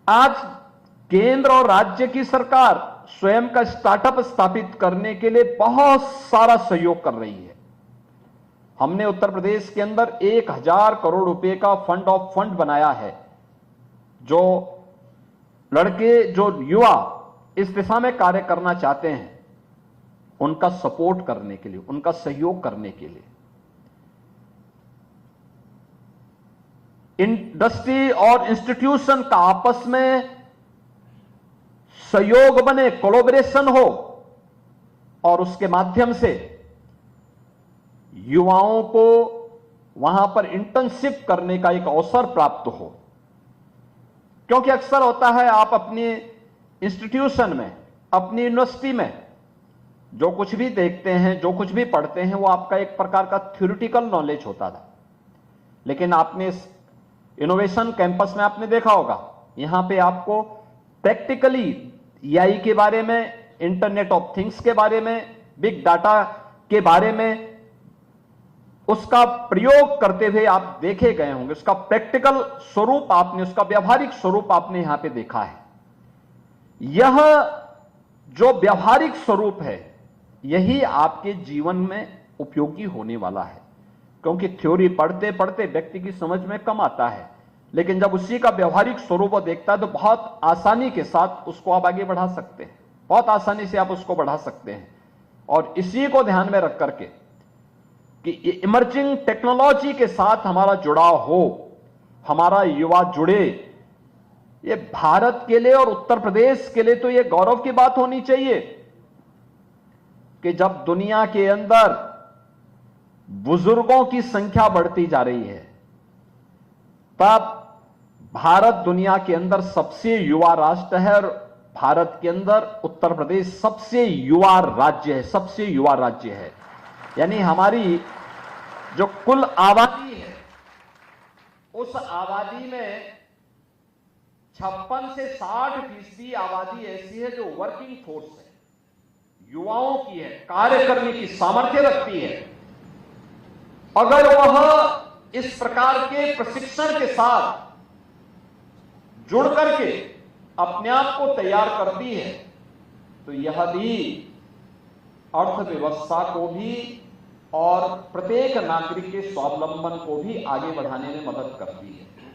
आज केंद्र और राज्य की सरकार स्वयं का स्टार्टअप स्थापित करने के लिए बहुत सारा सहयोग कर रही है। हमने उत्तर प्रदेश के अंदर 1000 करोड़ रुपए का फंड ऑफ फंड बनाया है, जो लड़के, जो युवा इस दिशा में कार्य करना चाहते हैं, उनका सपोर्ट करने के लिए, उनका सहयोग करने के लिए। इंडस्ट्री और इंस्टीट्यूशन का आपस में सहयोग बने, कोलैबोरेशन हो, और उसके माध्यम से युवाओं को वहां पर इंटर्नशिप करने का एक अवसर प्राप्त हो। क्योंकि अक्सर होता है, आप अपनी इंस्टीट्यूशन में, अपनी यूनिवर्सिटी में जो कुछ भी देखते हैं, जो कुछ भी पढ़ते हैं, वो आपका एक प्रकार का थ्योरेटिकल नॉलेज होता था। लेकिन आपने इस इनोवेशन कैंपस में आपने देखा होगा, यहां पे आपको प्रैक्टिकली एआई के बारे में, इंटरनेट ऑफ थिंग्स के बारे में, बिग डाटा के बारे में, उसका प्रयोग करते हुए आप देखे गए होंगे। उसका प्रैक्टिकल स्वरूप आपने, उसका व्यावहारिक स्वरूप आपने यहां पे देखा है। यह जो व्यावहारिक स्वरूप है, यही आपके जीवन में उपयोगी होने वाला है। क्योंकि थ्योरी पढ़ते पढ़ते व्यक्ति की समझ में कम आता है, लेकिन जब उसी का व्यवहारिक स्वरूप देखता है तो बहुत आसानी के साथ उसको आप आगे बढ़ा सकते हैं, बहुत आसानी से आप उसको बढ़ा सकते हैं। और इसी को ध्यान में रख करके कि इमर्जिंग टेक्नोलॉजी के साथ हमारा जुड़ाव हो, हमारा युवा जुड़े, ये भारत के लिए और उत्तर प्रदेश के लिए तो ये गौरव की बात होनी चाहिए कि जब दुनिया के अंदर बुजुर्गों की संख्या बढ़ती जा रही है, तब भारत दुनिया के अंदर सबसे युवा राष्ट्र है, और भारत के अंदर उत्तर प्रदेश सबसे युवा राज्य है, सबसे युवा राज्य है। यानी हमारी जो कुल आबादी है, उस आबादी में 56 से 60% आबादी ऐसी है जो वर्किंग फोर्स है, युवाओं की है, कार्य करने की सामर्थ्य रखती है। अगर वह इस प्रकार के प्रशिक्षण के साथ जुड़ करके अपने आप को तैयार करती है, तो यह भी अर्थव्यवस्था को भी और प्रत्येक नागरिक के स्वावलंबन को भी आगे बढ़ाने में मदद करती है।